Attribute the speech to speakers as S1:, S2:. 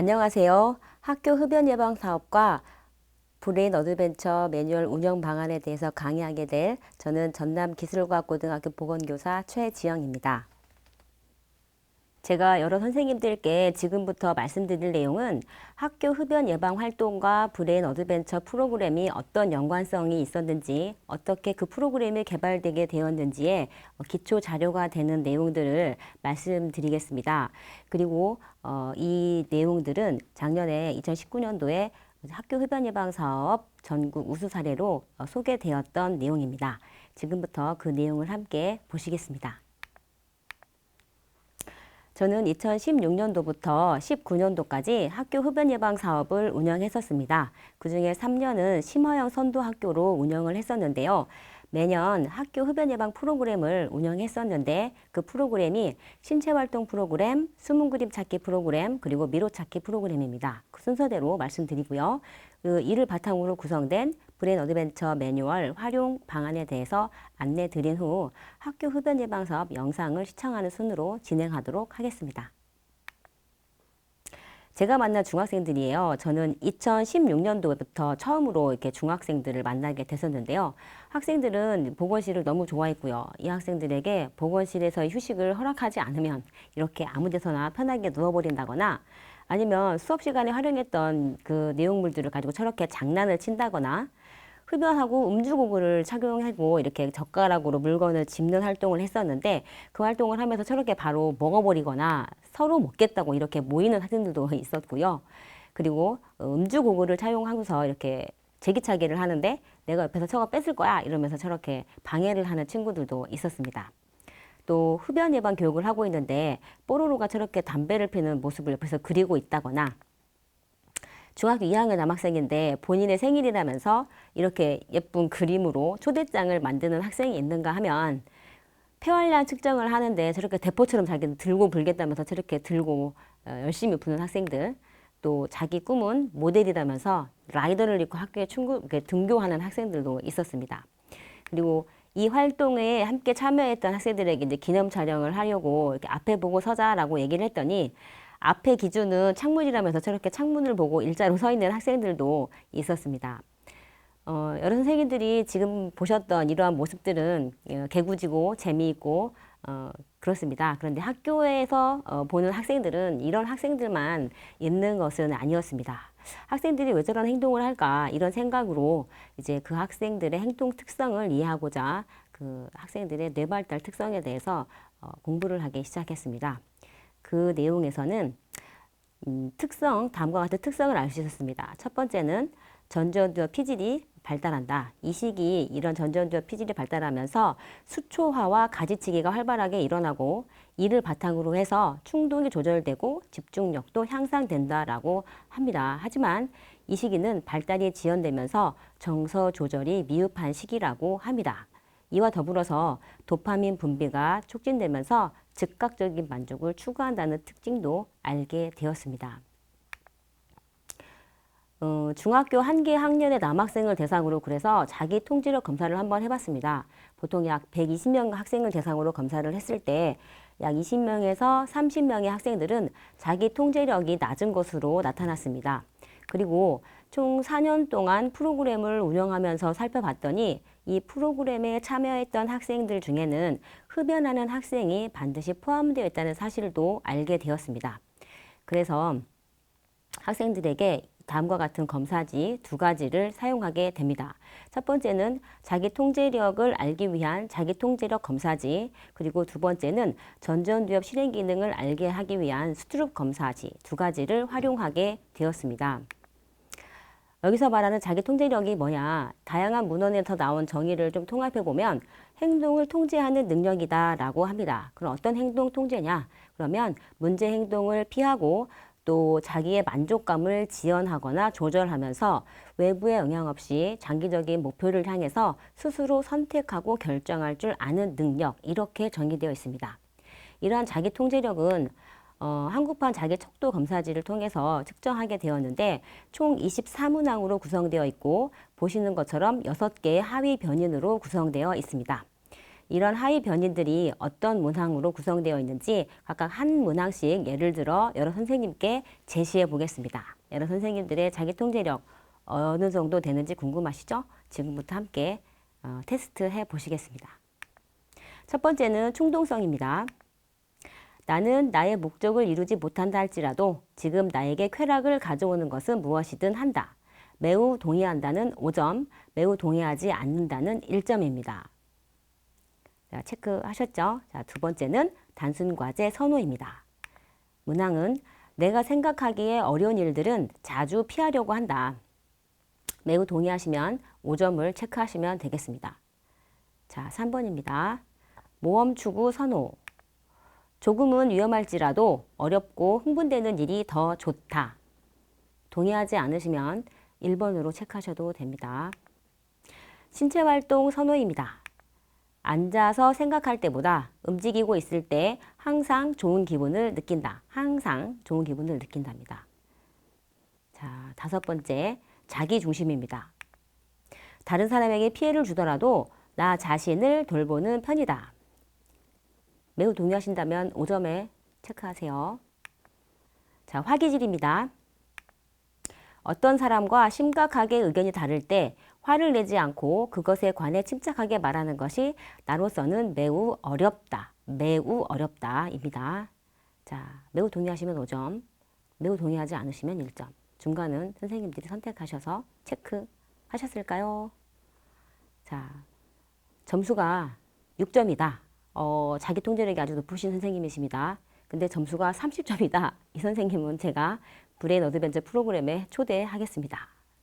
S1: 안녕하세요. 학교 흡연 예방 사업과 브레인 어드벤처 매뉴얼 운영 방안에 대해서 강의하게 될 저는 전남기술과학고등학교 보건교사 최지영입니다. 제가 여러 선생님들께 지금부터 말씀드릴 내용은 학교 흡연 예방 활동과 브레인 어드벤처 프로그램이 어떤 연관성이 있었는지, 어떻게 그 프로그램이 개발되게 되었는지에 기초 자료가 되는 내용들을 말씀드리겠습니다. 그리고 이 내용들은 작년에 2019년도에 학교 흡연 예방 사업 전국 우수 사례로 소개되었던 내용입니다. 지금부터 그 내용을 함께 보시겠습니다. 저는 2016년도부터 19년도까지 학교 흡연 예방 사업을 운영했었습니다. 그중에 3년은 심화형 선도 학교로 운영을 했었는데요. 매년 학교 흡연 예방 프로그램을 운영했었는데 그 프로그램이 신체활동 프로그램, 숨은 그림 찾기 프로그램, 그리고 미로 찾기 프로그램입니다. 그 순서대로 말씀드리고요. 이를 바탕으로 구성된 브레인 어드벤처 매뉴얼 활용 방안에 대해서 안내 드린 후 학교 흡연 예방 사업 영상을 시청하는 순으로 진행하도록 하겠습니다. 제가 만난 중학생들이에요. 저는 2016년도부터 처음으로 이렇게 중학생들을 만나게 됐었는데요. 학생들은 보건실을 너무 좋아했고요. 이 학생들에게 보건실에서의 휴식을 허락하지 않으면 이렇게 아무 데서나 편하게 누워버린다거나 아니면 수업 시간에 활용했던 그 내용물들을 가지고 저렇게 장난을 친다거나 흡연하고 음주고글을 착용하고 이렇게 젓가락으로 물건을 짚는 활동을 했었는데 그 활동을 하면서 저렇게 바로 먹어버리거나 서로 먹겠다고 이렇게 모이는 학생들도 있었고요. 그리고 음주고글을 착용하고서 이렇게 제기차기를 하는데 내가 옆에서 저거 뺏을 거야 이러면서 저렇게 방해를 하는 친구들도 있었습니다. 또 흡연 예방 교육을 하고 있는데 뽀로로가 저렇게 담배를 피는 모습을 옆에서 그리고 있다거나 중학교 2학년 남학생인데 본인의 생일이라면서 이렇게 예쁜 그림으로 초대장을 만드는 학생이 있는가 하면 폐활량 측정을 하는데 저렇게 대포처럼 자기는 들고 불겠다면서 저렇게 들고 열심히 부는 학생들, 또 자기 꿈은 모델이라면서 라이더를 입고 학교에 등교하는 학생들도 있었습니다. 그리고 이 활동에 함께 참여했던 학생들에게 이제 기념 촬영을 하려고 이렇게 앞에 보고 서자라고 얘기를 했더니 앞에 기준은 창문이라면서 저렇게 창문을 보고 일자로 서 있는 학생들도 있었습니다. 여러 선생님들이 지금 보셨던 이러한 모습들은 개구지고 재미있고 그렇습니다. 그런데 학교에서 보는 학생들은 이런 학생들만 있는 것은 아니었습니다. 학생들이 왜 저런 행동을 할까 이런 생각으로 이제 그 학생들의 행동 특성을 이해하고자 그 학생들의 뇌발달 특성에 대해서 공부를 하기 시작했습니다. 그 내용에서는 다음과 같은 특성을 알 수 있었습니다. 첫 번째는 전두엽 피질이 발달한다. 이 시기 이런 전두엽 피질이 발달하면서 수초화와 가지치기가 활발하게 일어나고 이를 바탕으로 해서 충동이 조절되고 집중력도 향상된다라고 합니다. 하지만 이 시기는 발달이 지연되면서 정서 조절이 미흡한 시기라고 합니다. 이와 더불어서 도파민 분비가 촉진되면서 즉각적인 만족을 추구한다는 특징도 알게 되었습니다. 중학교 한 개 학년의 남학생을 대상으로 그래서 자기 통제력 검사를 한번 해봤습니다. 보통 약 120명 학생을 대상으로 검사를 했을 때 약 20명에서 30명의 학생들은 자기 통제력이 낮은 것으로 나타났습니다. 그리고 총 4년 동안 프로그램을 운영하면서 살펴봤더니 이 프로그램에 참여했던 학생들 중에는 흡연하는 학생이 반드시 포함되어 있다는 사실도 알게 되었습니다. 그래서 학생들에게 다음과 같은 검사지 두 가지를 사용하게 됩니다. 첫 번째는 자기 통제력을 알기 위한 자기 통제력 검사지, 그리고 두 번째는 전두엽 실행 기능을 알게 하기 위한 스트룹 검사지 두 가지를 활용하게 되었습니다. 여기서 말하는 자기 통제력이 뭐냐? 다양한 문헌에서 나온 정의를 좀 통합해 보면 행동을 통제하는 능력이다라고 합니다. 그럼 어떤 행동 통제냐? 그러면 문제 행동을 피하고 또 자기의 만족감을 지연하거나 조절하면서 외부의 영향 없이 장기적인 목표를 향해서 스스로 선택하고 결정할 줄 아는 능력, 이렇게 정의되어 있습니다. 이러한 자기 통제력은 한국판 자기 척도 검사지를 통해서 측정하게 되었는데 총 24문항으로 구성되어 있고 보시는 것처럼 6개의 하위 변인으로 구성되어 있습니다. 이런 하위 변인들이 어떤 문항으로 구성되어 있는지 각각 한 문항씩 예를 들어 여러 선생님께 제시해 보겠습니다. 여러 선생님들의 자기 통제력 어느 정도 되는지 궁금하시죠? 지금부터 함께 테스트 해 보시겠습니다. 첫 번째는 충동성입니다. 나는 나의 목적을 이루지 못한다 할지라도 지금 나에게 쾌락을 가져오는 것은 무엇이든 한다. 매우 동의한다는 5점, 매우 동의하지 않는다는 1점입니다. 자, 체크하셨죠? 자, 두 번째는 단순 과제 선호입니다. 문항은 내가 생각하기에 어려운 일들은 자주 피하려고 한다. 매우 동의하시면 5점을 체크하시면 되겠습니다. 자, 3번입니다. 모험 추구 선호. 조금은 위험할지라도 어렵고 흥분되는 일이 더 좋다. 동의하지 않으시면 1번으로 체크하셔도 됩니다. 신체 활동 선호입니다. 앉아서 생각할 때보다 움직이고 있을 때 항상 좋은 기분을 느낀다. 항상 좋은 기분을 느낀답니다. 자, 다섯 번째, 자기 중심입니다. 다른 사람에게 피해를 주더라도 나 자신을 돌보는 편이다. 매우 동의하신다면 5점에 체크하세요. 자, 화기질입니다. 어떤 사람과 심각하게 의견이 다를 때 화를 내지 않고 그것에 관해 침착하게 말하는 것이 나로서는 매우 어렵다. 매우 어렵다입니다. 자, 매우 동의하시면 5점, 매우 동의하지 않으시면 1점. 중간은 선생님들이 선택하셔서 체크하셨을까요? 자, 점수가 6점이다. 자기 통제력이 아주 높으신 선생님이십니다. 근데 점수가 30점이다. 이 선생님은 제가 브레인 어드벤처 프로그램에 초대하겠습니다.